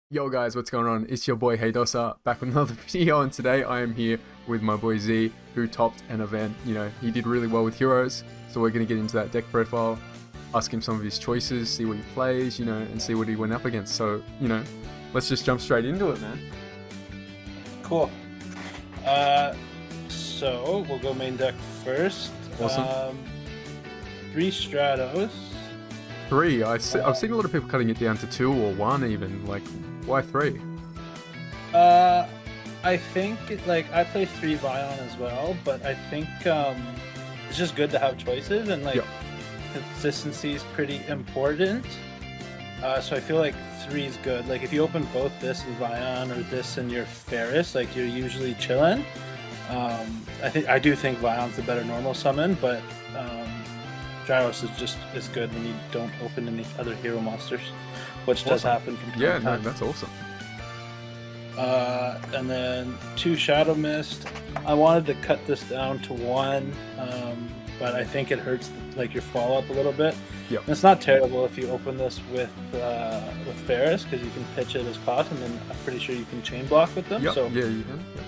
Yo guys, what's going on? It's your boy Haydosa back with another video, and today I am here with my boy Z, who topped an event. He did really well with heroes, so we're going to get into that deck profile, ask him some of his choices, see what he plays, and see what he went up against. So, let's just jump straight into it, man. Cool. So we'll go main deck first. Awesome. 3 Stratos. 3. I've seen a lot of people cutting it down to 2 or 1 even. Like, why 3? I think I play 3 Vion as well, but I think it's just good to have choices, and consistency is pretty important. So I feel like 3 is good. Like if you open both this and Vion or this and your Ferris, like you're usually chilling. I do think Vion's the better normal summon, but Gyros is just as good when you don't open any other hero monsters, which does happen from time to time. No, that's awesome. And then 2 Shadow Mist. I wanted to cut this down to 1, but I think it hurts your follow-up a little bit. Yep. And it's not terrible if you open this with Ferris, because you can pitch it as cost, and then I'm pretty sure you can chain block with them. Yep. So yeah, you can. Yep.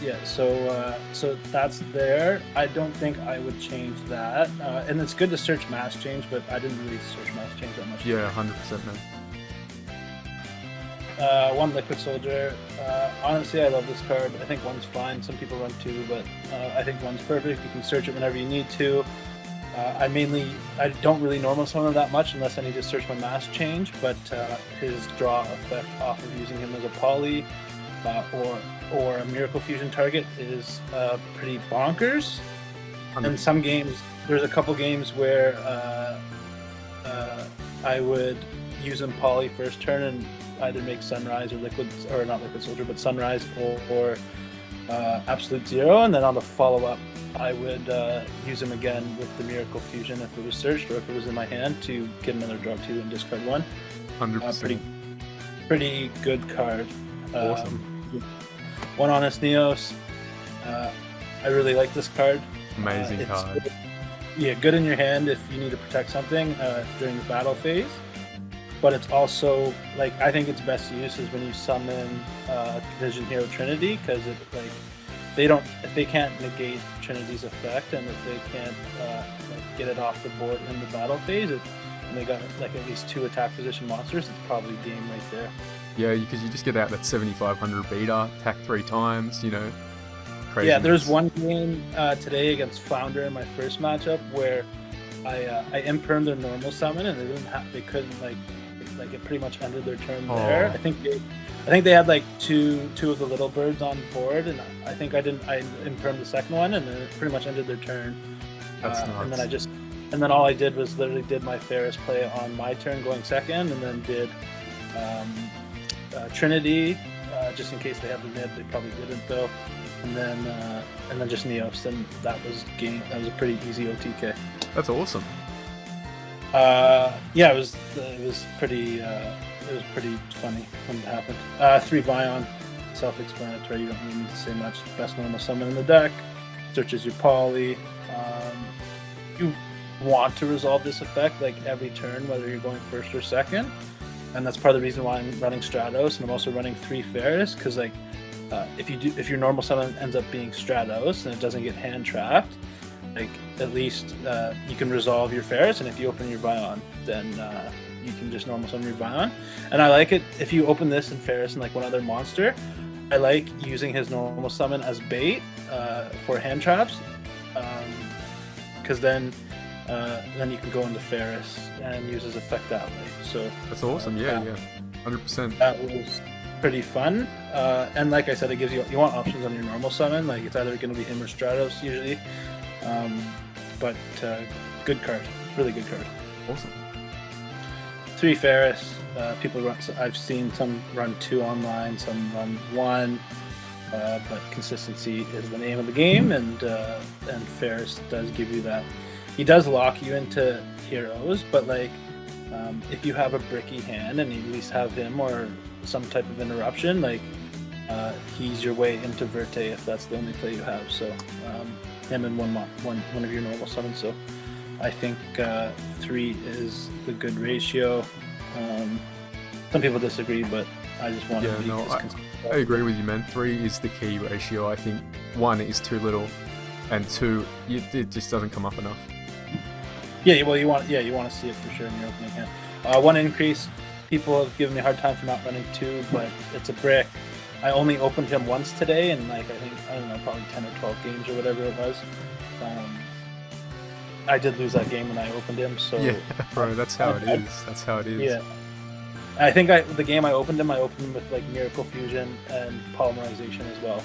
Yeah, so that's there. I don't think I would change that. And it's good to search mass change, but I didn't really search mass change that much. Yeah, 100%, man. 1 Liquid Soldier. Honestly, I love this card. I think 1's fine. Some people run 2, but I think 1's perfect. You can search it whenever you need to. I don't really normal summon that much unless I need to search my mass change, but his draw effect off of using him as a poly or a Miracle Fusion target is pretty bonkers. In some games, there's a couple games where I would use him poly first turn and either make Sunrise or not Liquid Soldier, but Sunrise or Absolute Zero, and then on the follow-up I would use him again with the Miracle Fusion if it was searched or if it was in my hand to get another draw 2 and discard 1. 100%. Pretty good card. Awesome. 1 Honest Neos. I really like this card. Amazing card. Good in your hand if you need to protect something during the battle phase. But it's also I think its best use is when you summon Vision Hero Trinity, because if they can't negate Trinity's effect, and if they can't get it off the board in the battle phase, and they got at least 2 attack position monsters, it's probably game right there. Yeah, because you just get out that 7500 beta, attack 3 times, crazy. Yeah, there's one game today against Flounder in my first matchup where I impermed their normal summon, and they couldn't it pretty much ended their turn there. I think they had two of the little birds on board, and I think I impermed the second one, and it pretty much ended their turn. That's nuts. And then all I did was literally did my Ferris play on my turn going second, and then did Trinity, just in case they had the mid. They probably didn't though, and then just Neos, and that was game. That was a pretty easy OTK. That's awesome. Yeah, it was pretty funny when it happened. 3 Vion, self-explanatory. You don't really need to say much. Best normal summon in the deck. Searches your poly. You want to resolve this effect every turn, whether you're going first or second. And that's part of the reason why I'm running Stratos, and I'm also running 3 Ferris, because if your normal summon ends up being Stratos and it doesn't get hand trapped, at least you can resolve your Ferris, and if you open your Vion, then you can just normal summon your Vion. And I like it if you open this and Ferris and one other monster. I like using his normal summon as bait for hand traps, because then you can go into Ferris and use his effect that way. So that's awesome. Yeah, 100%. That was pretty fun. And like I said, it gives you want options on your normal summon. It's either going to be him or Stratos usually. But good card, really good card. Awesome. 3 Ferris. People run. I've seen some run 2 online, some run 1. But consistency is the name of the game, and Ferris does give you that. He does lock you into heroes, but if you have a bricky hand and you at least have him or some type of interruption, he's your way into Verte if that's the only play you have. So him and one of your normal summons. So I think 3 is the good ratio. Some people disagree, but I just want to be I agree with you, man. 3 is the key ratio. I think 1 is too little, and 2, it just doesn't come up enough. Yeah, well, you want to see it for sure in your opening hand. 1 increase. People have given me a hard time for not running 2, but it's a brick. I only opened him once today, and like I don't know, probably 10 or 12 games or whatever it was. I did lose that game when I opened him, so yeah, bro, that's how it is. That's how it is. Yeah, I think the game I opened him with like Miracle Fusion and Polymerization as well.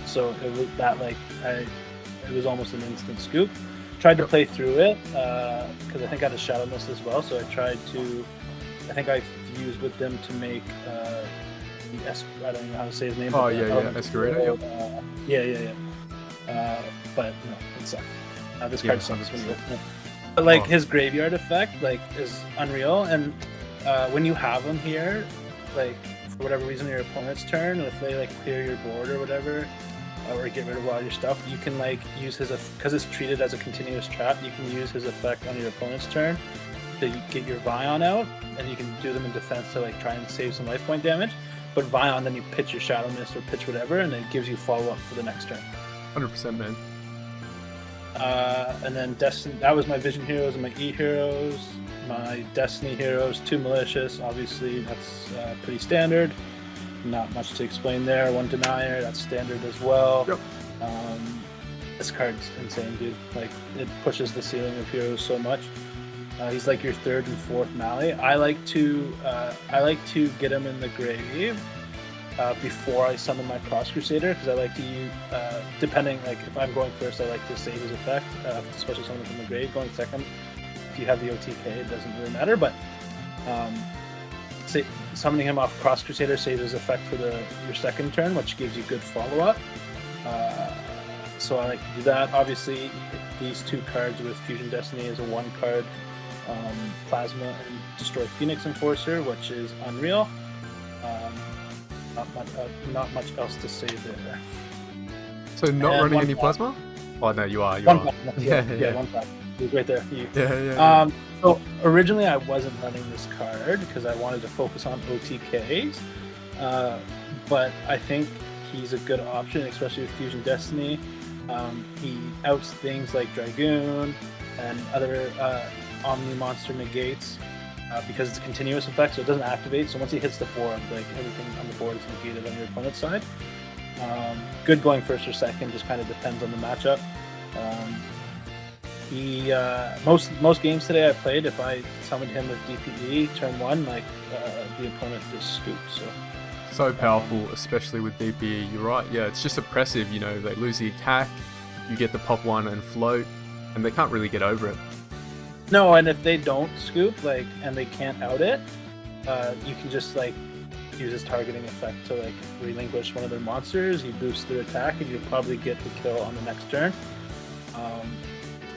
So it was that it was almost an instant scoop. Tried to play through it because I think I had a Shadow Mist as well. So I think I fused with them to make I don't know how to say his name. Oh yeah, Escalator. Yeah. But no, it sucked. This card sucks when you open it. But like his graveyard effect is unreal, and when you have him here, like for whatever reason your opponent's turn, if they like clear your board or whatever, or get rid of all your stuff, you can like use his because it's treated as a continuous trap. You can use his effect on your opponent's turn to get your Vion out, and you can do them in defense to like try and save some life point damage. But Vion, then you pitch your Shadow Mist or pitch whatever, and it gives you follow up for the next turn. 100%, man. And then that was my Vision Heroes and my E Heroes. My Destiny Heroes, 2 Malicious, obviously that's pretty standard. Not much to explain there. 1 Denier, that's standard as well. Yep. This card's insane, dude. Like, it pushes the ceiling of heroes so much. He's like your 3rd and 4th Mally. I like to get him in the grave before I summon my Cross Crusader, because I like to use, depending, like if I'm going first, I like to save his effect, especially someone from the grave. Going second, if you have the OTK, it doesn't really matter, but summoning him off Cross Crusader saves his effect for your second turn, which gives you good follow-up. So I like to do that. Obviously, these 2 cards with Fusion Destiny is a 1 card Plasma and Destroy Phoenix Enforcer, which is unreal. Not much else to say there. So not running any Plasma? Oh no, you are. Plasma. Yeah, 1 Plasma. He's right there. Yeah. So originally I wasn't running this card because I wanted to focus on OTKs, but I think he's a good option, especially with Fusion Destiny. He outs things like Dragoon and other Omni Monster negates because it's a continuous effect, so it doesn't activate. So once he hits the board, like everything on the board is negated on your opponent's side. Good going first or second, just kind of depends on the matchup. He most games today I played, if I summoned him with DPE turn 1, like the opponent just scooped. So powerful, especially with DPE. You're right. Yeah, it's just oppressive. You know, they lose the attack, you get the pop 1 and float, and they can't really get over it. No, and if they don't scoop, and they can't out it, you can just use his targeting effect to relinquish one of their monsters. You boost their attack, and you'll probably get the kill on the next turn.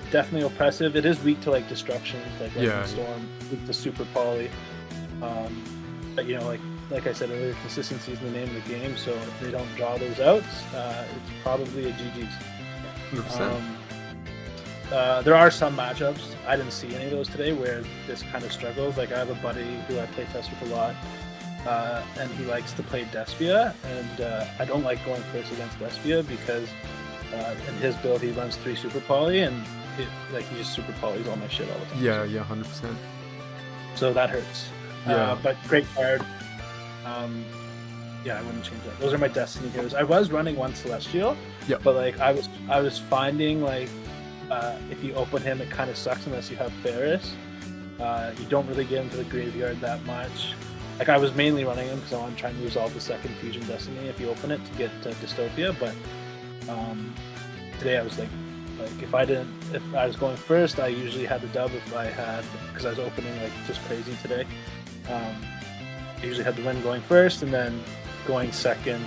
Definitely oppressive. It is weak to destruction, Storm, weak to Super Poly. But like I said earlier, consistency is the name of the game. So if they don't draw those outs, it's probably a GG's. 100%. There are some matchups. I didn't see any of those today where this kind of struggles. I have a buddy who I play test with a lot, and he likes to play Despia, and I don't like going first against Despia because in his build he runs 3 Super Poly, and he just Super Polys all my shit all the time. Yeah, 100%. So that hurts. Yeah. But great card. Yeah, I wouldn't change that. Those are my Destiny heroes. I was running 1 Celestial, but I was finding if you open him, it kind of sucks unless you have Ferris. You don't really get into the graveyard that much. I was mainly running him because I want to try and resolve the second Fusion Destiny if you open it to get Dystopia. But today I was if I was going first, I usually had the dub because I was opening just crazy today. I usually had the win going first, and then going second,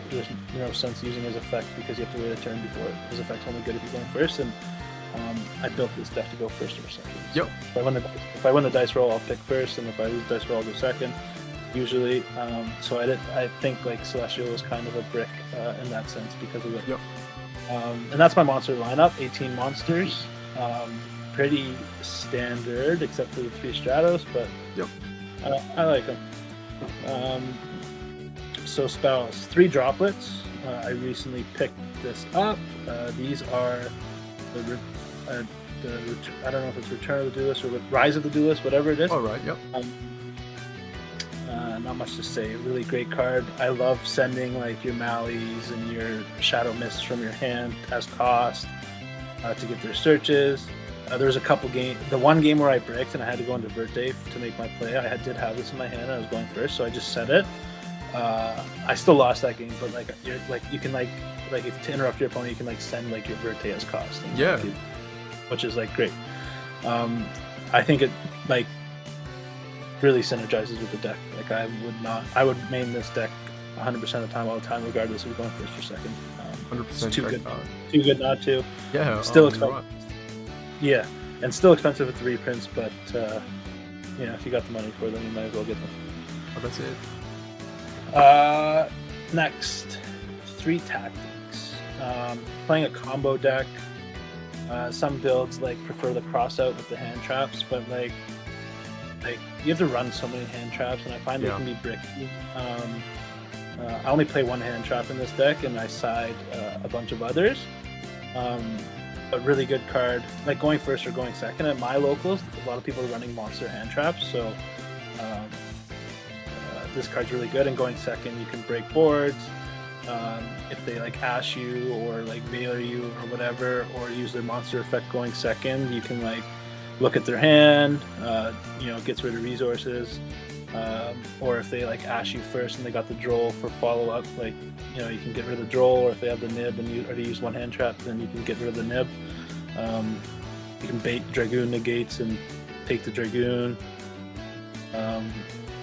there's no sense using his effect because you have to wait a turn before his effect's only good if you're going first. And I built this deck to go first or second. So yep. If I win the dice roll, I'll pick first, and if I lose the dice roll, I'll go second. Usually, so I think Celestial was kind of a brick in that sense because of it. Yep. And that's my monster lineup. 18 monsters. Pretty standard, except for the 3 Stratos, but yep. I like them. So spells, 3 droplets. I recently picked this up. These are I don't know if it's Return of the Duelist or Rise of the Duelist, whatever it is. All right. Yep. Not much to say. Really great card. I love sending like your Malleys and your Shadow Mists from your hand as cost to get their searches. There's a couple games. The one game where I bricked and I had to go into Verte to make my play. Did have this in my hand. And I was going first, so I just set it. I still lost that game, but you can if to interrupt your opponent, you can like send like your Verte as cost. Yeah. Which is like great. I think it like really synergizes with the deck. Like I would main this deck 100% of the time, all the time, regardless of going first or second. 100% too good not to. Yeah. Still expensive. Right. Yeah, and still expensive with the reprints, but if you got the money for them, you might as well get them. Oh, that's it. Next, 3 tactics. Playing a combo deck. Some builds like prefer the cross out with the hand traps, but like you have to run so many hand traps, and I find they can be bricky. I only play 1 hand trap in this deck, and I side a bunch of others. But really good card. Like going first or going second at my locals, a lot of people are running monster hand traps, so this card's really good. And going second, you can break boards. If they like ash you or like veil you or whatever, or use their monster effect going second, you can like look at their hand, gets rid of resources. Or if they like ash you first and they got the droll for follow up, you can get rid of the droll, or if they have the nib and you already use 1 hand trap, then you can get rid of the nib. You can bait Dragoon negates and take the Dragoon.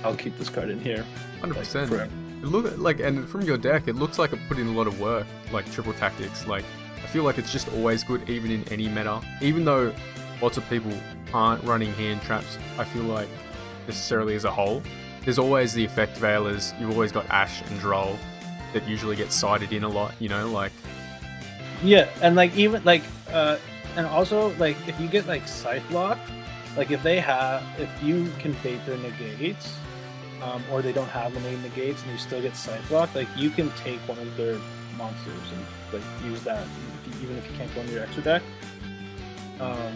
I'll keep this card in here. 100%. Forever. It look like, and from your deck, it looks like it put in a lot of work, like triple tactics. Like, I feel like it's just always good, even in any meta. Even though lots of people aren't running hand traps, I feel like necessarily as a whole, there's always the effect veilers. You've always got Ash and Droll that usually get sided in a lot. Yeah, and and also like if you get like Scythe blocked, like if you can bait their negates. Or they don't have any negates and you still get Scythe blocked, like you can take one of their monsters and like use that even if you can't go into your extra deck. I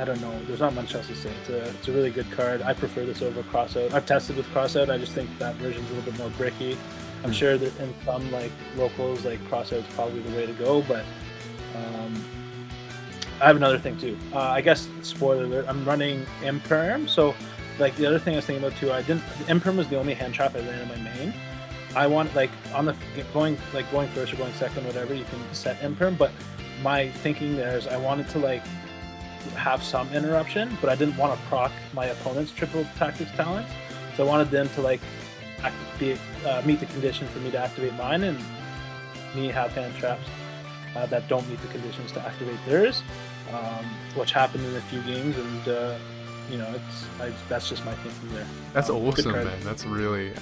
don't know, there's not much else to say. It's a really good card. I prefer this over Crossout. I've tested with Crossout. I just think that version's a little bit more bricky. I'm sure that in some like locals, like Crossout's probably the way to go, but I have another thing too. I guess spoiler alert, I'm running Imperm, so like the other thing I was thinking about too, Imperm was the only hand trap I ran in my main. I want like on the going first or going second, whatever, you can set Imperm, but my thinking there is I wanted to like have some interruption, but I didn't want to proc my opponent's triple tactics talents, so I wanted them to like meet the condition for me to activate mine, and me have hand traps that don't meet the conditions to activate theirs, which happened in a few games, and that's just my thinking there. That's awesome, man. That's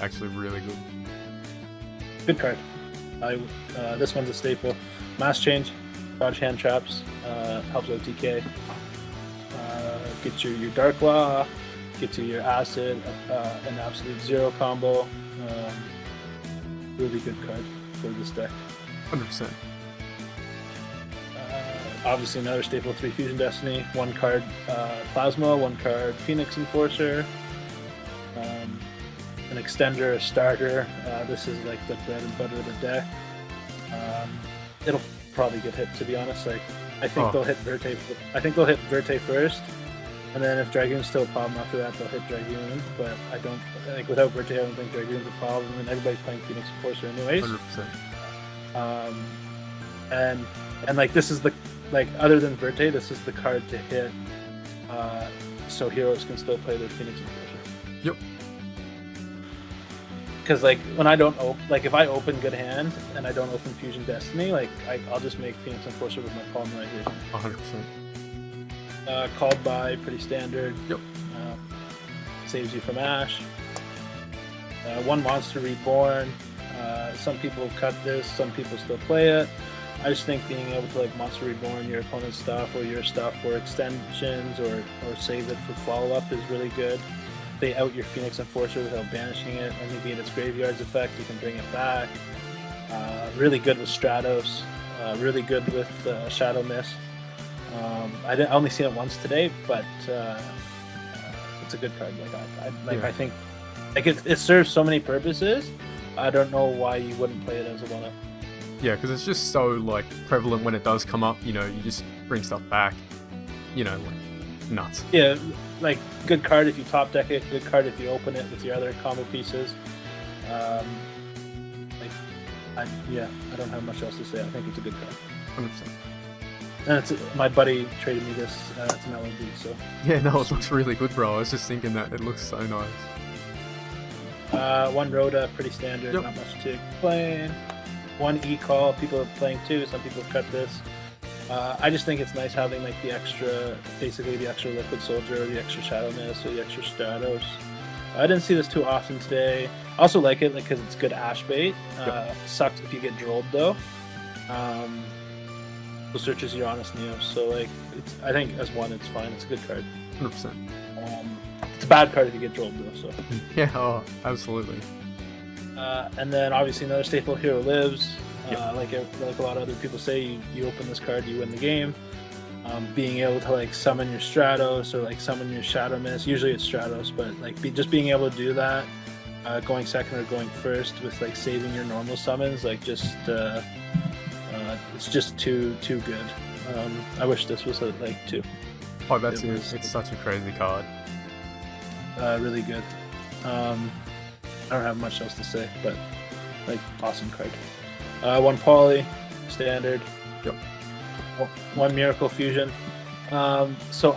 actually really good. Good card. This one's a staple. Mass change, dodge hand traps, helps OTK. Get you your Dark Law, get you your Acid, an Absolute Zero combo. Really good card for this deck. 100%. Obviously another staple, 3 Fusion Destiny, 1 card Plasma, 1 card Phoenix Enforcer, an extender, a starter. This is like the bread and butter of the deck. It'll probably get hit, to be honest. Like I think they'll hit Verte. I think they'll hit Verte first, and then if Dragoon's still a problem after that, they'll hit Dragoon. But I don't like without Verte. I don't think Dragoon's a problem, and everybody's playing Phoenix Enforcer anyways. 100%. And like this is the other than Verte, this is the card to hit, so heroes can still play their Phoenix Enforcer. Yep. Because like when I don't if I open good hand and I don't open Fusion Destiny, like I'll just make Phoenix Enforcer with my palm right here. 100%. Called by, pretty standard. Yep. Saves you from Ash. 1 Monster Reborn. Some people have cut this, some people still play it. I just think being able to like Monster Reborn your opponent's stuff or your stuff for extensions or save it for follow-up is really good. they out your Phoenix Enforcer without banishing it and negate its graveyard's effect. You can bring it back. Really good with Stratos. Really good with Shadow Mist. I only seen it once today, but it's a good card. I think it serves so many purposes. I don't know why you wouldn't play it as a 1-up. Yeah, because it's just so like prevalent when it does come up. You just bring stuff back. Nuts. Yeah, like good card if you top deck it. Good card if you open it with your other combo pieces. I don't have much else to say. I think it's a good card. 100%. And my buddy traded me this. It's an LOD, so. Yeah, no, it looks really good, bro. I was just thinking that it looks so nice. 1 Rhoda, pretty standard. Yep. Not much to explain. 1 E-Call. People are playing 2. Some people have cut this. I just think it's nice having like the extra Liquid Soldier, or the extra Shadow Mist, or the extra Stratos. I didn't see this too often today. I also like it because it's good Ash bait. Sucks if you get drolled though. So searches your Honest Neo. So like, I think as 1, it's fine. It's a good card. 100%. It's a bad card if you get drolled though. So. Yeah, oh, absolutely. And then obviously another staple, Hero Lives. Like a lot of other people say, you open this card, you win the game. Being able to like summon your Stratos or like summon your Shadow Mist. Usually it's Stratos, but like just being able to do that, going second or going first with like saving your normal summons, like just it's just too good. I wish this was like 2. Oh, that's it. It's such a crazy card. Really good. I don't have much else to say, but like awesome card. 1 Poly, standard. Yep. 1 Miracle Fusion. So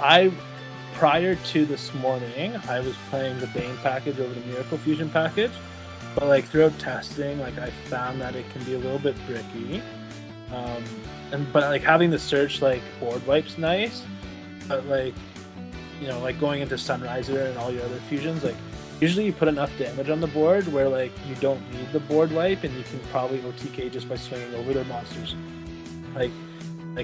prior to this morning, I was playing the Bane package over the Miracle Fusion package, but like throughout testing, like I found that it can be a little bit bricky. But like having the search like board wipe's nice, but like like going into Sunriser and all your other fusions, like usually you put enough damage on the board where like you don't need the board wipe and you can probably OTK just by swinging over their monsters. Like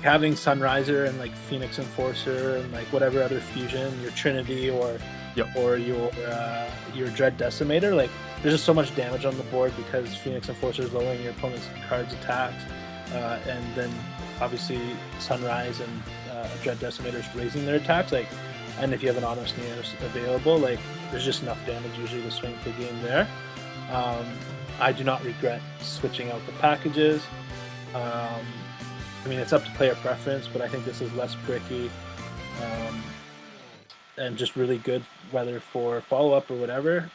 having Sunriser and like Phoenix Enforcer and like whatever other fusion, your Trinity or your Dread Decimator, like there's just so much damage on the board because Phoenix Enforcer is lowering your opponent's card's attacks, and then obviously Sunrise and Dread Decimator is raising their attacks. Like, and if you have an Honest Neos available, like there's just enough damage usually to swing for game there. I do not regret switching out the packages. I mean, it's up to player preference, but I think this is less bricky and just really good, whether for follow-up or whatever.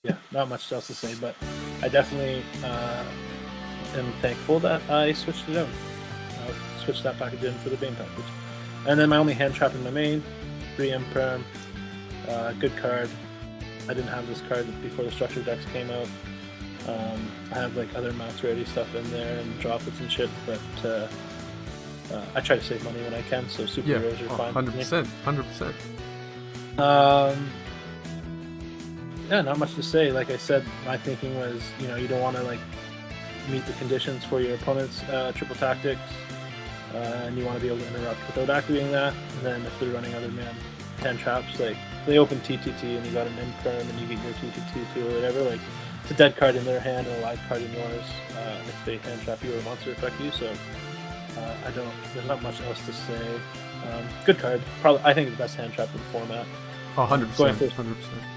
Yeah, not much else to say, but I definitely am thankful that I switched it out. Switched that package in for the Bane package. And then my only hand trap in my main, 3 Imperm, good card. I didn't have this card before the structure decks came out. I have like other max rarity stuff in there and droplets and shit, but I try to save money when I can, so super rares are fine. 100%, 100%. Yeah, not much to say. Like I said, my thinking was, you don't want to like meet the conditions for your opponent's triple tactics, and you want to be able to interrupt without activating that. And then if they're running other man 10 traps, like if they open TTT and you got an Imperm and you get your TTT too or whatever, like it's a dead card in their hand and a live card in yours if they hand trap you or monster affect you. So there's not much else to say. Good card. Probably, I think the best hand trap in the format. 100%.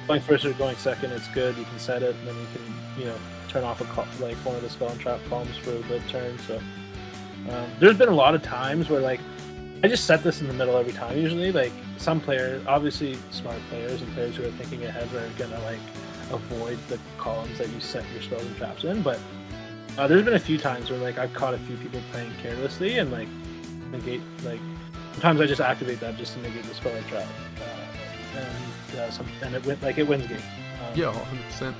Going first or going second, it's good. You can set it, and then you can, turn off like one of the spell and trap columns for the turn. So there's been a lot of times where like I just set this in the middle every time. Usually, like some players, obviously smart players and players who are thinking ahead, are gonna like avoid the columns that you set your spells and traps in. But there's been a few times where like I've caught a few people playing carelessly and like negate, like sometimes I just activate that just to negate the spell and trap. And it wins games. Yeah, 100%.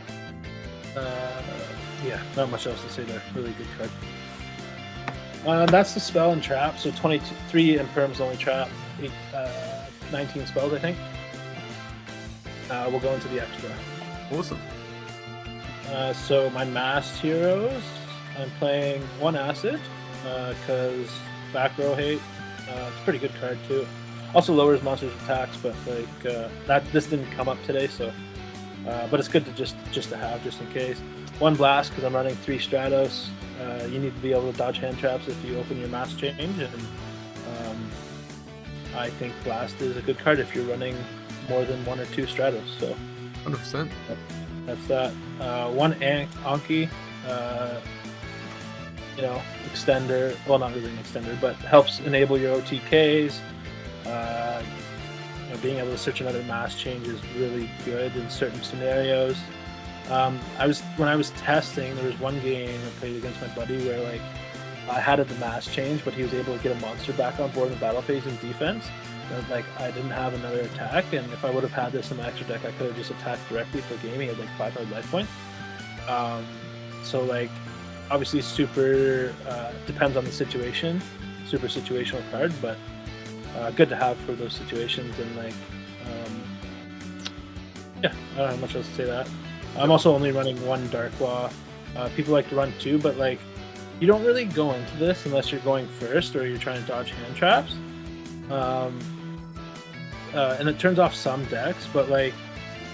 Yeah, not much else to say there. Really good card. That's the spell and trap. So 23 Imperms only trap, 19 spells, I think. We'll go into the extra. Awesome. So my masked heroes, I'm playing 1 Acid because back row hate. It's a pretty good card too. Also lowers monsters' attacks, but like this didn't come up today, so but it's good to just to have just in case. 1 blast because I'm running 3 Stratos. You need to be able to dodge hand traps if you open your mass change, and I think blast is a good card if you're running more than 1 or 2 Stratos. So 100%. That's that. 1 Anki, you know, extender. Well, not really an extender, but helps enable your OTKs. You know, being able to search another mass change is really good in certain scenarios. When I was testing, there was one game I played against my buddy where like I had the mass change, but he was able to get a monster back on board in the battle phase in defense. And, like I didn't have another attack, and if I would have had this in my extra deck, I could have just attacked directly for game. He had like 500 life points. So like obviously super depends on the situation, super situational card, but good to have for those situations. And like yeah, I don't have much else to say that. I'm also only running 1 Dark Law. People like to run 2, but like you don't really go into this unless you're going first or you're trying to dodge hand traps. And it turns off some decks, but like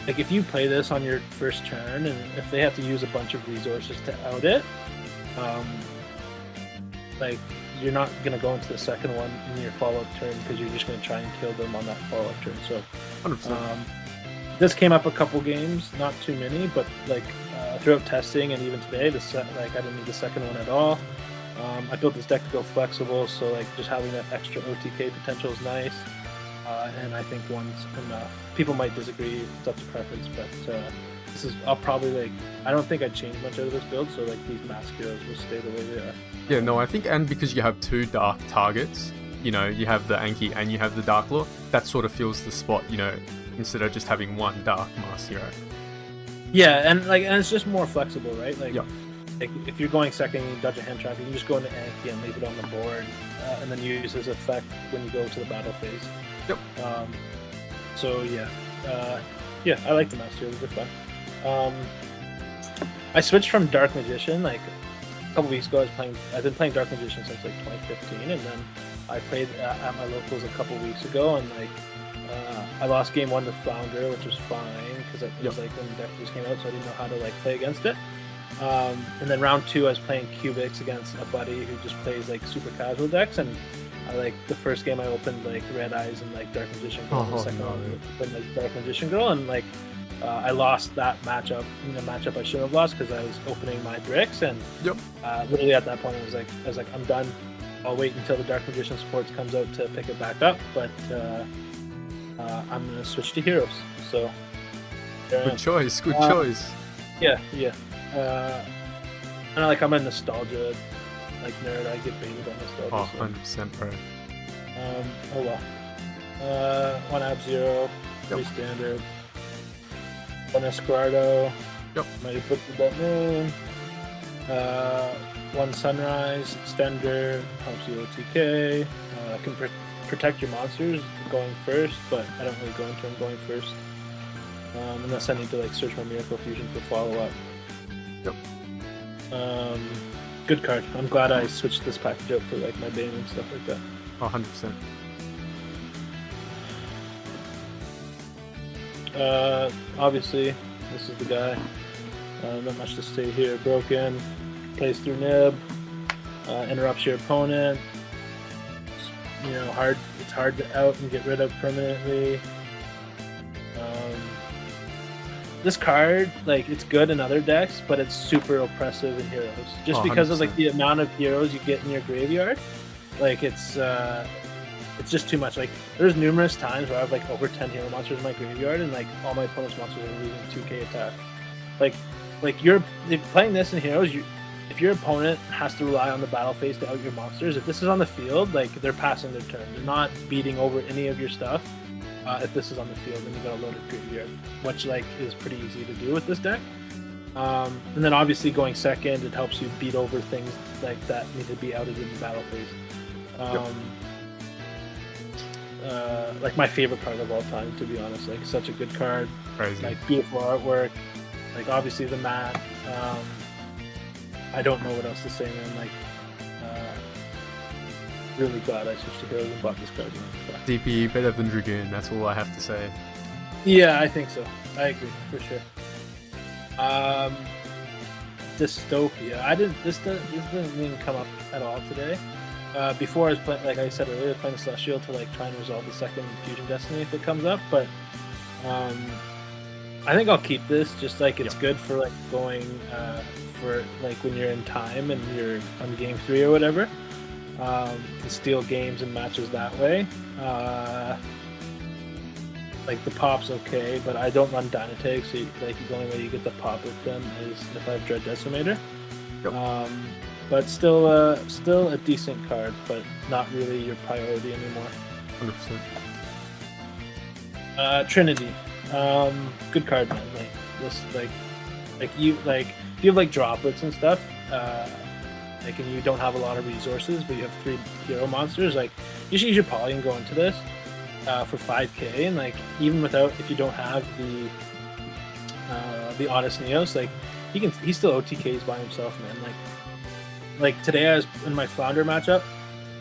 if you play this on your first turn and if they have to use a bunch of resources to out it, like you're not gonna go into the second one in your follow-up turn because you're just gonna try and kill them on that follow-up turn. So 100%. this came up a couple games, not too many, but like throughout testing and even today, like I didn't need the second one at all. I built this deck to go flexible, so like just having that extra OTK potential is nice, and I think 1's enough. People might disagree; it's up to preference, but this is I'll probably like I don't think I'd change much out of this build, so like these mask heroes will stay the way they are. Yeah, no, I think, and because you have 2 dark targets, you know, you have the Anki and you have the Dark Law, that sort of fills the spot, you know, instead of just having 1 dark mask hero. Yeah, and it's just more flexible, right? Like, yep. Like if you're going second and you dodge a hand trap, you can just go into Anki and leave it on the board, and then use his effect when you go to the battle phase. Yep. So yeah, yeah, I like the master heroes. They're fun. I switched from Dark Magician like a couple weeks ago. I've been playing Dark Magician since like 2015, and then I played at my locals a couple weeks ago, and like I lost game 1 to Flounder, which was fine because it was like when the deck just came out, so I didn't know how to like play against it. And then round 2, I was playing Cubics against a buddy who just plays like super casual decks, and like the first game I opened like Red Eyes and like Dark Magician Girl, the second one I opened like Dark Magician Girl, and like I lost that matchup. The matchup I shouldn't have lost because I was opening my bricks, and literally at that point I was like I'm done. I'll wait until the Dark Magician Supports comes out to pick it back up, but I'm gonna switch to heroes. So good choice. Good choice. Yeah. And I'm a nostalgia like nerd. I get baited on nostalgia. Oh, 100%, bro. Oh well. 1 Ab-Zero, pretty standard. 1 Esquardo. Yep. Might have put that moon. 1 Sunrise, extender, helps you OTK. Can protect your monsters going first, but I don't really go into them going first. Unless I need to like search my Miracle Fusion for follow-up. Yep. Good card. I'm glad I switched this package out for like my Bane and stuff like that. Oh, 100%. Obviously, this is the guy. Not much to say here. Broken. Plays through Nib. Interrupts your opponent. You know, it's hard to out and get rid of permanently. This card, like, it's good in other decks, but it's super oppressive in heroes. Just because of like the amount of heroes you get in your graveyard, like it's just too much. Like, there's numerous times where I have like over 10 hero monsters in my graveyard, and like all my opponent's monsters are losing 2k attack. Like you're playing this in heroes, if your opponent has to rely on the battle phase to out your monsters, if this is on the field, like they're passing their turn. They're not beating over any of your stuff. If this is on the field, then you got a loaded graveyard, which like is pretty easy to do with this deck. And then obviously going second, it helps you beat over things like that need to be outed in the battle phase. Like my favorite card of all time, to be honest. Like such a good card. Crazy. Like beautiful artwork. Like obviously the mat. I don't know what else to say, man. Like really glad I switched to heroes and bought this card. DPE better than Dragoon, that's all I have to say. Yeah, I think so. I agree for sure. Dystopia. This didn't even come up at all today. Before I was playing, like I said earlier, I was playing Celestial to like try and resolve the second Fusion Destiny if it comes up, but I think I'll keep this. Just like it's good for like going for like when you're in time and you're on game 3 or whatever. To steal games and matches that way. Like the pop's okay, but I don't run Dynatag, so the only way you get the pop with them is if I have Dread Decimator. Yep. But still a decent card, but not really your priority anymore. 100%. Trinity, good card, man. Like this, if you have like droplets and stuff, like and you don't have a lot of resources, but you have 3 hero monsters, like you should use your poly and go into this for 5k, and like even without, if you don't have the Honest Neos, like he still OTKs by himself, man. Like today I was in my Flounder matchup,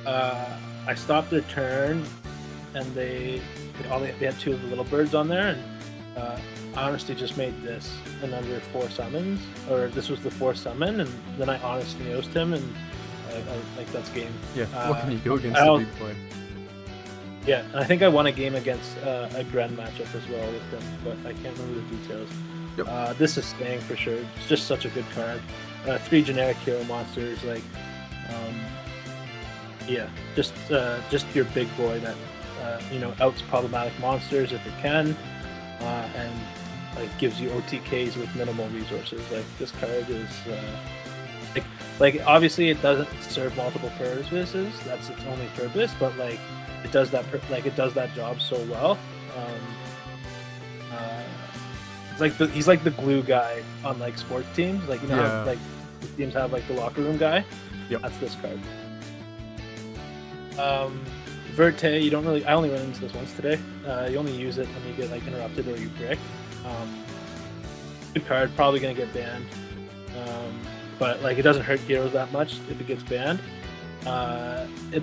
I stopped their turn and they had 2 of the little birds on there, and I honestly just made this in under 4 summons, or this was the 4th summon, and then I Honest Neosed him, and like that's game. Yeah, what can you do against the big boy? Yeah, and I think I won a game against a Gren matchup as well with him, but I can't remember the details. Yep. This is staying for sure. It's just such a good card. 3 generic hero monsters, like, yeah, just your big boy that outs problematic monsters if it can, and like gives you OTKs with minimal resources. Like this card is like obviously it doesn't serve multiple purposes. That's its only purpose, but like it does that it does that job so well. He's like the glue guy on like sports teams. Like how, like the teams have like the locker room guy. Yep. That's this card. Verte, you don't really. I only went into this once today. You only use it when you get like interrupted or you brick. Good card, probably gonna get banned. But like it doesn't hurt heroes that much if it gets banned. It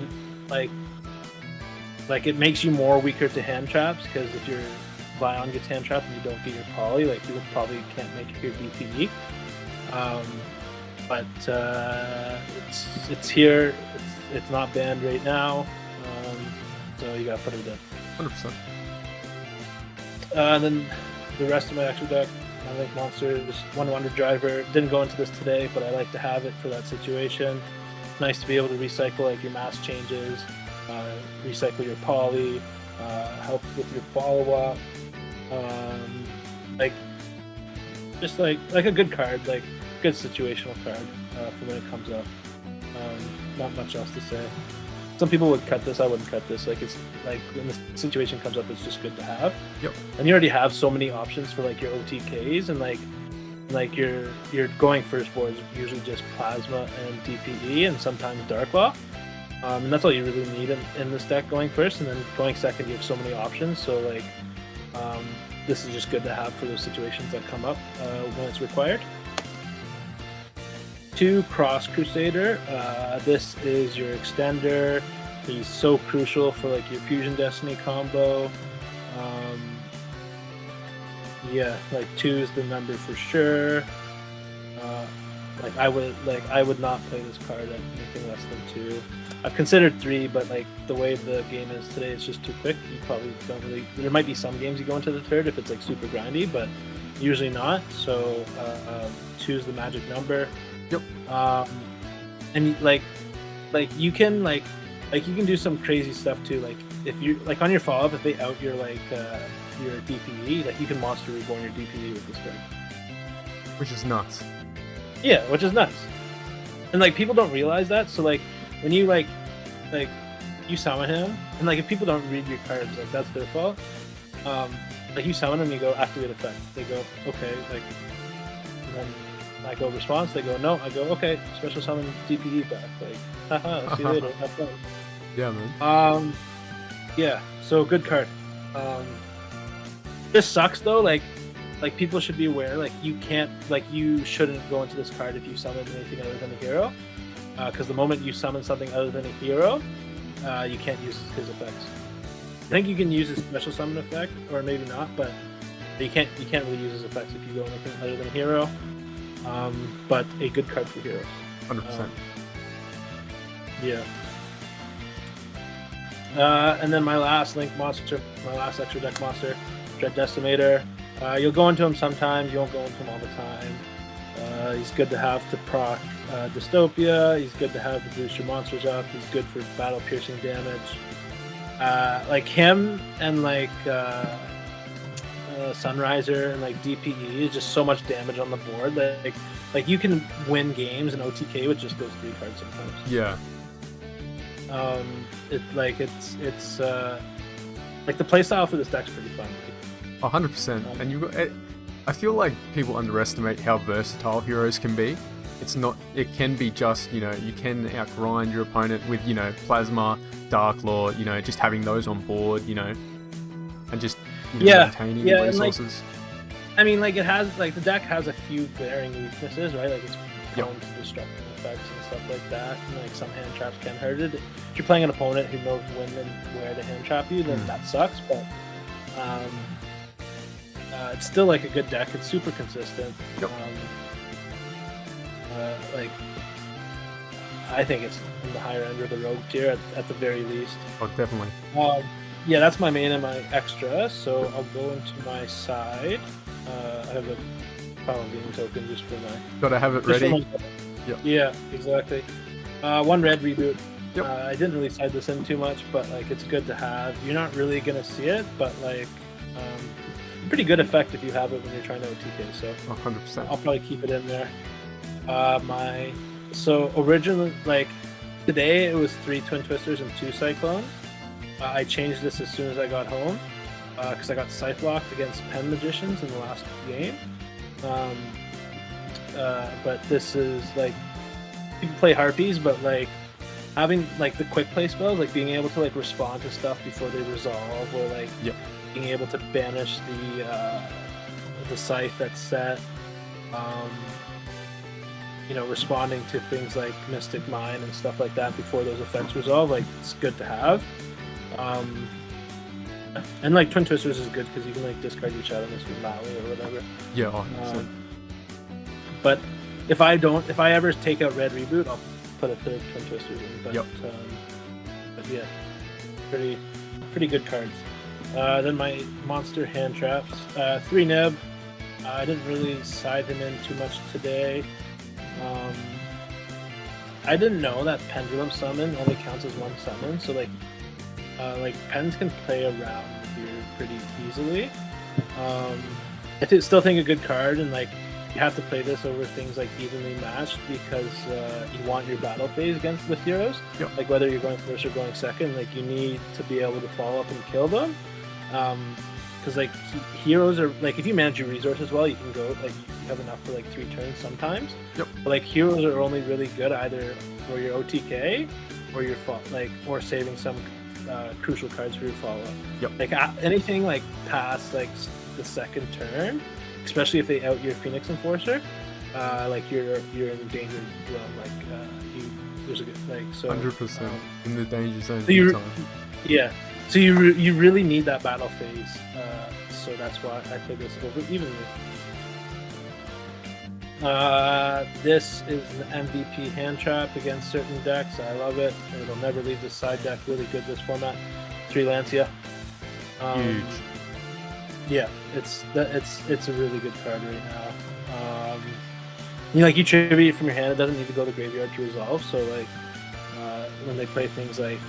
like it makes you more weaker to hand traps, because if your Vion gets hand trapped and you don't get your poly, like you probably can't make your DPE. But it's here. It's not banned right now. So you gotta put it in. 100%. And then the rest of my extra deck, I like monsters. One Wonder Driver. Didn't go into this today, but I like to have it for that situation. It's nice to be able to recycle like your mass changes, recycle your poly, help with your follow-up. Just like a good card, like good situational card for when it comes up. Not much else to say. Some people would cut this. I wouldn't cut this. Like it's like when the situation comes up, it's just good to have. Yep. And you already have so many options for like your OTKs, and like your going first board is usually just Plasma and DPE and sometimes Dark Law. And that's all you really need in this deck going first, and then going second you have so many options. So like this is just good to have for those situations that come up when it's required. 2 Cross Crusader. This is your extender. He's so crucial for like your Fusion Destiny combo. Yeah, like 2 is the number for sure. I would not play this card at anything less than 2. I've considered 3, but like the way the game is today, it's just too quick. You probably don't really. There might be some games you go into the 3rd if it's like super grindy, but usually not. So 2 is the magic number. Yep. And like you can you can do some crazy stuff too. Like if you like on your follow up, if they out your your DPE, like you can monster reborn your DPE with this card. Which is nuts. Yeah, which is nuts. And like people don't realize that. So like when you like you summon him, and like if people don't read your cards, like that's their fault. Like you summon him, you go activate effect. They go okay, like, and then I go response. They go no. I go okay. Special summon DPE back. Like haha. See you later. Have fun. Yeah, man. Yeah. So good card. This sucks though. Like people should be aware. Like you can't. Like you shouldn't go into this card if you summon anything other than a hero. Because the moment you summon something other than a hero, you can't use his effects. I think you can use his special summon effect, or maybe not, but you can't really use his effects if you go anything other than hero. But a good card for heroes. 100%. Yeah. And then my last link monster, my last extra deck monster, Dread Decimator. You'll go into him sometimes, you won't go into him all the time. He's good to have to proc Dystopia, he's good to have to boost your monsters up, he's good for battle piercing damage. Like him and like Sunriser and like DPE is just so much damage on the board. Like you can win games in OTK with just those 3 cards sometimes. Yeah. It's like the playstyle for this deck's pretty fun. 100%. And you got, I feel like people underestimate how versatile heroes can be. It's not. It can be just, you know, you can outgrind your opponent with, you know, Plasma, Dark Law, you know, just having those on board, you know, and just maintaining resources. Like, I mean, like it has, like the deck has a few glaring weaknesses, right? Like it's prone to destructive effects and stuff like that. And like some hand traps can hurt it. If you're playing an opponent who knows when and where to hand trap you, then that sucks. But it's still like a good deck. It's super consistent. Yep. Like I think it's in the higher end of the rogue tier at the very least. Oh, definitely. Yeah, that's my main and my extra. So I'll go into my side. I have a Power Beam token just for my. Gotta have it ready. Yep. Yeah, exactly. 1 red reboot. Yep. I didn't really side this in too much, but like it's good to have. You're not really gonna see it, but like pretty good effect if you have it when you're trying to OTK. So 100%. I'll probably keep it in there. So originally, like today, it was 3 Twin Twisters and 2 Cyclones. I changed this as soon as I got home because I got Scythe locked against Pen Magicians in the last game. But this is like you can play Harpies, but like having like the quick play spells, like being able to like respond to stuff before they resolve, or like being able to banish the Scythe that's set. You know, responding to things like Mystic Mine and stuff like that before those effects resolve, like it's good to have. And like Twin Twisters is good because you can like discard your Shadowmist with Maui or whatever. Yeah, 100%. But if I ever take out Red Reboot, I'll put a 3rd Twin Twisters in. But, but yeah, pretty good cards. Then my monster hand traps. 3 Nib. I didn't really side him in too much today. I didn't know that Pendulum Summon only counts as 1 summon, so like Pens can play around here pretty easily. I still think a good card, and like you have to play this over things like evenly matched because you want your battle phase against with heroes. Yep. Like whether you're going first or going second, like you need to be able to follow up and kill them. Because like heroes are like, if you manage your resources well, you can go like you have enough for like 3 turns sometimes. Yep. But like heroes are only really good either for your OTK or your or saving some crucial cards for your follow up. Yep. Like anything like past like the 2nd turn, especially if they out your Phoenix Enforcer, like you're in danger zone. Like there's a good like so 100% in the danger zone. So so you really need that battle phase. So that's why I play this over evenly. This is an MVP hand trap against certain decks. I love it. It'll never leave the side deck. Really good this format. 3 Lancia. Huge. Yeah, it's a really good card right now. You tribute from your hand. It doesn't need to go to the graveyard to resolve. So like when they play things like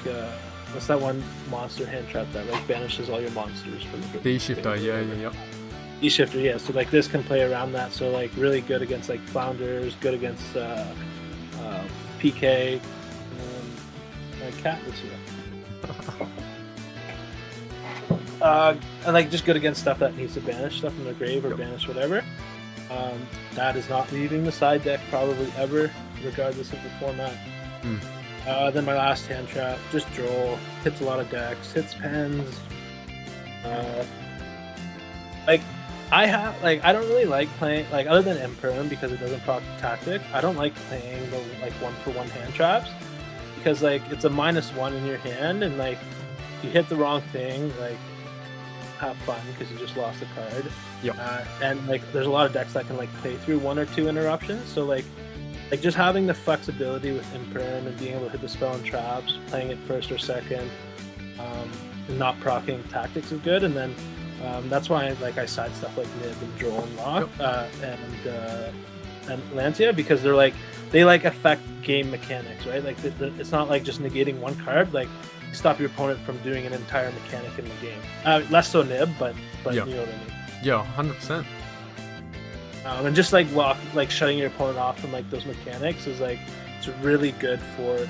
what's that one monster hand trap that like banishes all your monsters from the D-Shifter, yeah. D-Shifter, yeah. So like this can play around that. So like really good against like Flounders, good against PK. My cat is here. And like just good against stuff that needs to banish stuff from the grave or banish whatever. That is not leaving the side deck probably ever, regardless of the format. Then my last hand trap, just Droll, hits a lot of decks, hits Pens. I don't really like playing like other than Imperm because it doesn't proc tactic. I don't like playing the like 1-for-1 hand traps because like it's a -1 in your hand, and like if you hit the wrong thing, like have fun because you just lost a card. Yep. And like there's a lot of decks that can like play through 1 or 2 interruptions. So like just having the flexibility with imperm and being able to hit the spell and traps, playing it first or second, and not proccing tactics is good. And then that's why I side stuff like Nib and Droll and Lock, and Lancia, because they affect game mechanics, right? Like it's not like just negating one card. Like you stop your opponent from doing an entire mechanic in the game. Less so Nib, but you know what I mean. Yeah, 100%. And just shutting your opponent off from like those mechanics is like it's really good for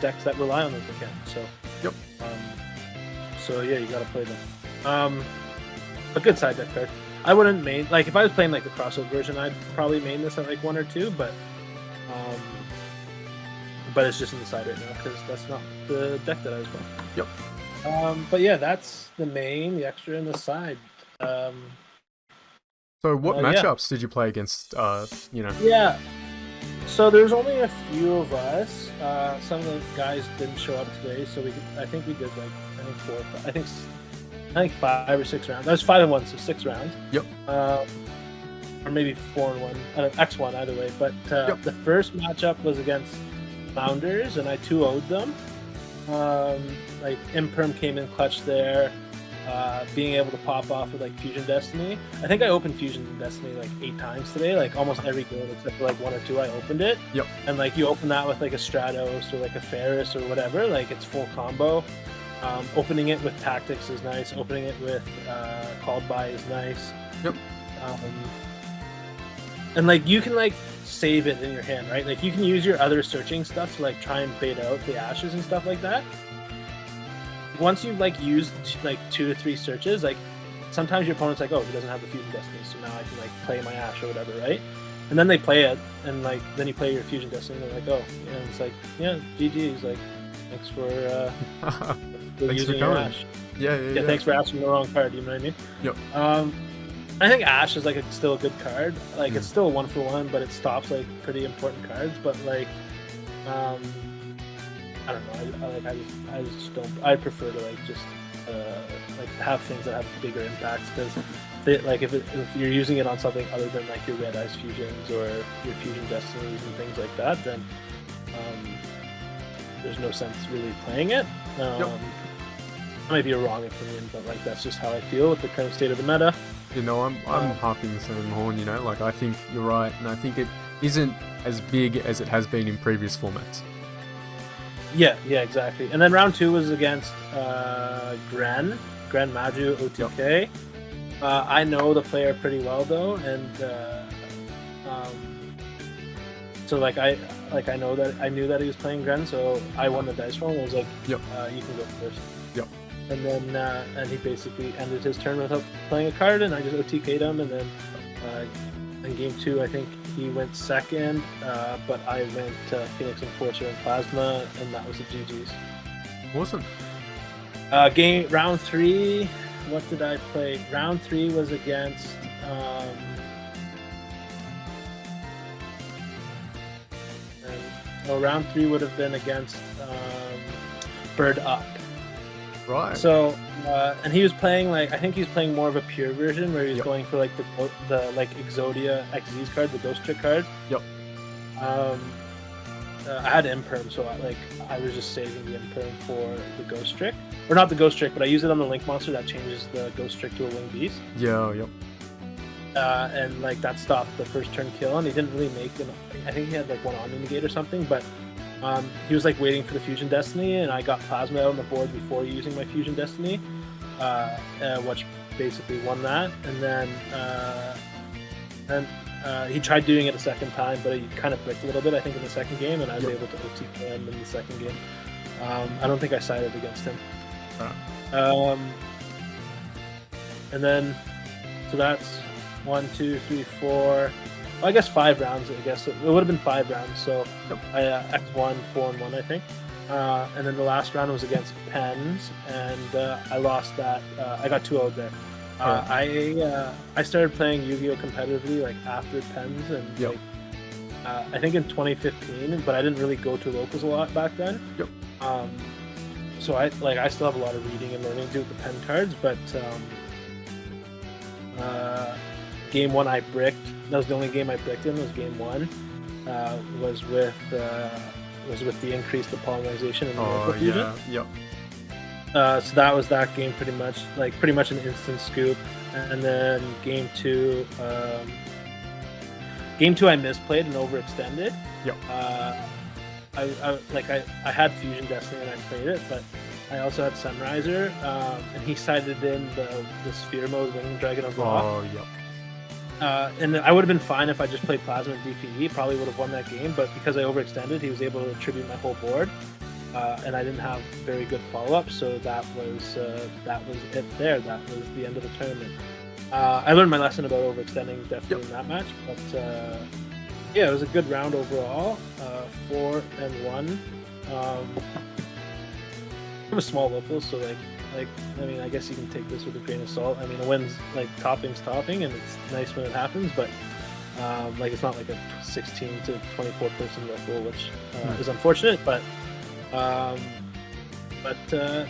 decks that rely on those mechanics. So yep. So yeah, you gotta play them. A good side deck card. I wouldn't main if I was playing like the crossover version, I'd probably main this at like 1 or 2, but it's just in the side right now because that's not the deck that I was playing. Yep. But yeah, that's the main, the extra, and the side. So what matchups did you play against? Yeah. So there's only a few of us. Some of the guys didn't show up today, so I think we did I think 5 or 6 rounds. That was 5-1, so 6 rounds. Yep. Or maybe 4-1, X1 either way. But the first matchup was against Founders, and I 2-0'd them. Imperm came in clutch there. Being able to pop off with Fusion Destiny. I think I opened Fusion Destiny 8 times today, almost every game except for 1 or 2 I opened it. Yep. And you open that with a Stratos or a Ferris or whatever, it's full combo. Opening it with Tactics is nice. Opening it with Called By is nice. Yep. And you can save it in your hand, right? You can use your other searching stuff to try and bait out the ashes and stuff like that. Once you've used 2 to 3 searches, sometimes your opponent's oh, he doesn't have the Fusion Destiny, so now I can play my ash or whatever, right? And then they play it, and then you play your Fusion Destiny, and they're oh, and it's yeah, GG's, thanks for using your ash. Yeah. Thanks for asking the wrong card, you know what I mean? Yep. I think ash is still a good card. It's still a 1-for-1, but it stops pretty important cards. But I don't know. I just don't. I prefer to just have things that have bigger impacts because if you're using it on something other than your Red Eyes Fusions or your Fusion Destinies and things like that, then there's no sense really playing it. That might be a wrong opinion, but that's just how I feel with the current state of the meta. I'm harping the same horn. I think you're right, and I think it isn't as big as it has been in previous formats. Yeah, exactly. And then round 2 was against Gren Maju OTK. Yep. I know the player pretty well though, and so I know that I knew that he was playing Gren, so I won the dice roll. And I was yep. You can go first. Yep. And then and he basically ended his turn without playing a card, and I just OTK'd him, and then in game 2 I think he went second, but I went Phoenix Enforcer and Plasma, and that was the GG's. Awesome. Round 3, what did I play? Round 3 was against round 3 would have been against Bird Up. Right. So, and he was playing I think he's playing more of a pure version where he's going for the Exodia XZ's card, the Ghost Trick card. Yep. I had Imperm, so I was just saving the Imperm for the Ghost Trick, or not the Ghost Trick, but I use it on the Link monster that changes the Ghost Trick to a Winged Beast. Yeah. Yep. And that stopped the first turn kill, and he didn't really make I think he had 1 Omni Negate or something, but. He was waiting for the Fusion Destiny, and I got Plasma out on the board before using my Fusion Destiny, which basically won that. And then he tried doing it a second time, but he kind of bricked a little bit, I think, in the second game, and I was able to OT him in the second game. I don't think I sided against him. And then, so that's 1, 2, 3, 4. I guess 5 rounds. I guess it would have been 5 rounds. So I X1, 4-1, I think. And then the last round was against Pens, and I lost that. I got 2-0 there. I started playing Yu-Gi-Oh competitively after Pens, and I think in 2015, but I didn't really go to locals a lot back then. Yep. So I still have a lot of reading and learning to do with the pen cards, but game one I bricked. That was the only game I bricked in. Was game one. Was with the increased polymerization and local fusion. Yep. So that was that game pretty much an instant scoop. And then game two I misplayed and overextended. Yep. I had Fusion Destiny and I played it, but I also had Sunriser, and he sided in the Sphere mode Winged Dragon of Law. Oh, yep. And I would have been fine if I just played Plasma and DPE, probably would have won that game, but because I overextended, he was able to attribute my whole board, and I didn't have very good follow-up, so that was it there. That was the end of the tournament. I learned my lesson about overextending definitely in that match, but yeah, it was a good round overall. 4-1. It was small locals, so I mean, I guess you can take this with a grain of salt. I mean, a win's topping, and it's nice when it happens, but it's not like a 16 to 24 person local, which is unfortunate, but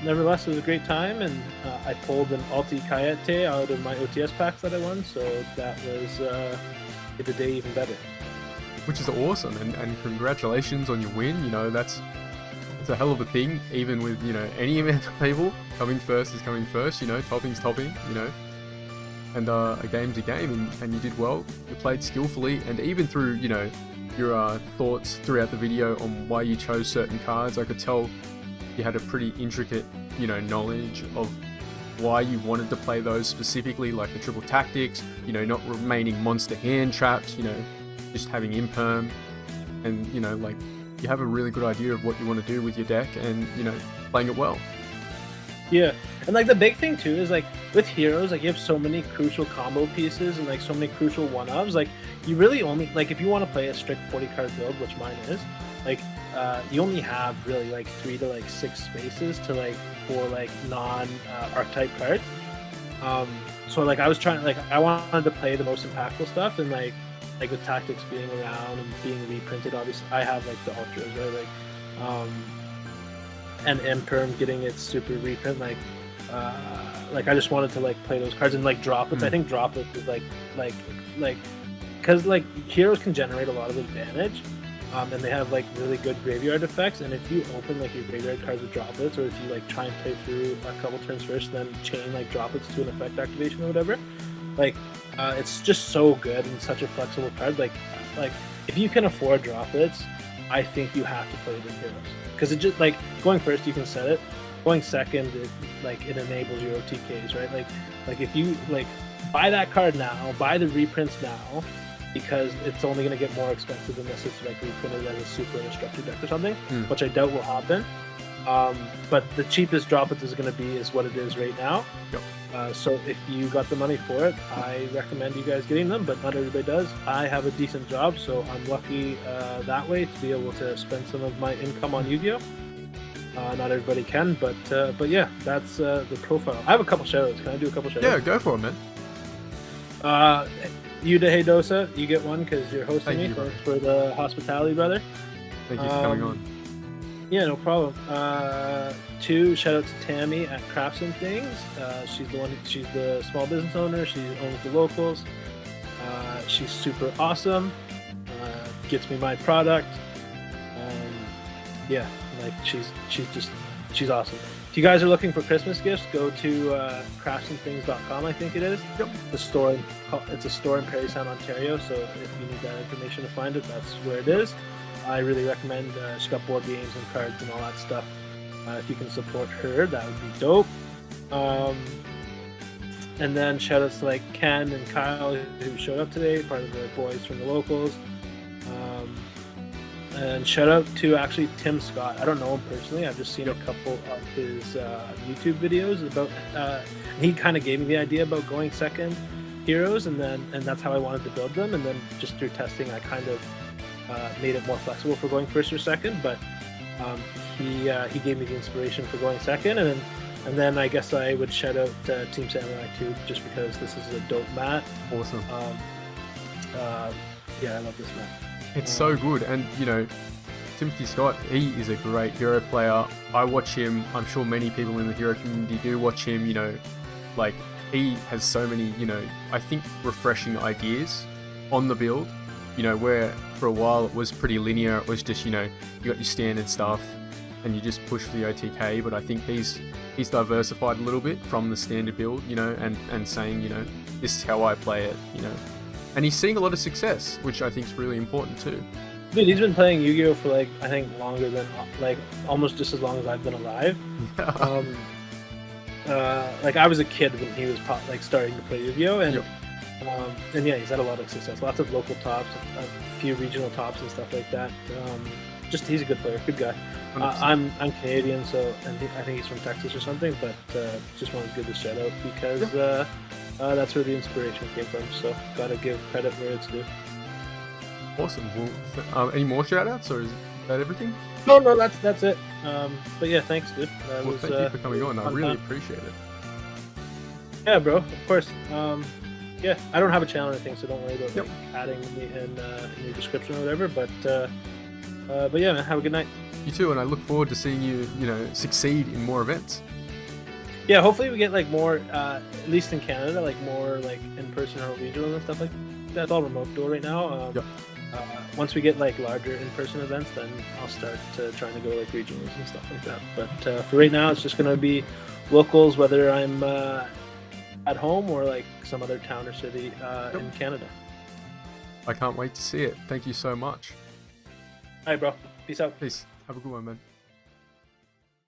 nevertheless, it was a great time, and I pulled an Alti Kayete out of my OTS packs that I won, so that was made the day even better. Which is awesome, and congratulations on your win. You know, it's a hell of a thing, even with, you know, any amount of people. Coming first is coming first, you know, topping's topping, you know. And a game's a game, and you did well. You played skillfully, and even through, you know, your thoughts throughout the video on why you chose certain cards, I could tell you had a pretty intricate, you know, knowledge of why you wanted to play those specifically, like the triple tactics, you know, not remaining monster hand traps, you know, just having imperm, and, you know, like, you have a really good idea of what you want to do with your deck, and, you know, playing it well. Yeah, and the big thing too is with heroes, you have so many crucial combo pieces and so many crucial one-ofs. You really only if you want to play a strict 40 card build, which mine is, you only have really 3 to 6 spaces to for non archetype cards. So I was trying I wanted to play the most impactful stuff, and with tactics being around and being reprinted, obviously I have the ultras, right? And Imperm getting its super reprint, I just wanted to play those cards, and droplets. I think droplets is because heroes can generate a lot of advantage, and they have really good graveyard effects. And if you open your graveyard cards with droplets, or if you try and play through a couple turns first, then chain droplets to an effect activation or whatever, it's just so good and such a flexible card. If you can afford droplets, I think you have to play the heroes, because it just going first you can set it, going second it it enables your OTKs, right? If you buy that card now, buy the reprints now, because it's only going to get more expensive unless it's reprinted as a super in a structured deck or something, which I doubt will happen. But the cheapest droplets is going to be what it is right now. Yep. So if you got the money for it, I recommend you guys getting them, but not everybody does. I have a decent job, so I'm lucky that way to be able to spend some of my income on Yu-Gi-Oh! Not everybody can, but yeah, that's the profile. I have a couple shoutouts. Can I do a couple shoutouts? Yeah, go for it, man. You to Haydosa, you get one because you're hosting Thank me you, for the hospitality, brother. Thank you for coming on. Yeah, no problem. 2, shout out to Tammy at Crafts and Things. She's the small business owner. She owns the locals. She's super awesome. Gets me my product. Yeah, she's awesome. If you guys are looking for Christmas gifts, go to craftsandthings.com, I think it is. Yep. It's a store in Parry Sound, Ontario, so if you need that information to find it, that's where it is. I really recommend. She's got board games and cards and all that stuff. If you can support her, that would be dope. And then shout outs to Ken and Kyle who showed up today, part of the boys from the locals. And shout out to actually Tim Scott. I don't know him personally. I've just seen a couple of his YouTube videos about. He kind of gave me the idea about going second heroes, and that's how I wanted to build them. And then just through testing, I kind of made it more flexible for going first or second. But he gave me the inspiration for going second, and then I guess I would shout out Team Samurai too, just because this is a dope mat. Awesome. Yeah, I love this mat. It's so good, and you know, Timothy Scott, he is a great hero player. I watch him. I'm sure many people in the hero community do watch him. You know, like he has so many, you know, I think refreshing ideas on the build. You know, where for a while it was pretty linear. It was just, you know, you got your standard stuff and you just push for the OTK. But I think he's diversified a little bit from the standard build, you know, and saying, you know, this is how I play it, you know. And he's seeing a lot of success, which I think is really important too. Dude, he's been playing Yu-Gi-Oh for like, I think longer than, like, almost just as long as I've been alive. Like I was a kid when he was like starting to play Yu-Gi-Oh, and yeah, he's had a lot of success. Lots of local tops, a few regional tops and stuff like that. Just he's a good player, good guy. I'm Canadian, so and I think he's from Texas or something. But just want to give the shout out because that's where the inspiration came from. So gotta give credit where it's due. Awesome. Well, any more shout outs, or is that everything? No, that's it. But yeah, thanks, dude. Well, thank you for coming on. I really appreciate it. Yeah, bro. Of course. Yeah, I don't have a channel or anything, so don't worry about like, adding me in your description or whatever. But yeah, man, have a good night. You too, and I look forward to seeing you, you know, succeed in more events. Yeah, hopefully we get like more, at least in Canada, like more like in person or regional and stuff like that. It's all remote though right now. Once we get like larger in-person events, then I'll start trying to go like regionals and stuff like that. But for right now, it's just gonna be locals, whether I'm at home or like some other town or city in Canada. I can't wait to see it. Thank you so much. All right, bro. Peace out. Peace. Have a good one, man.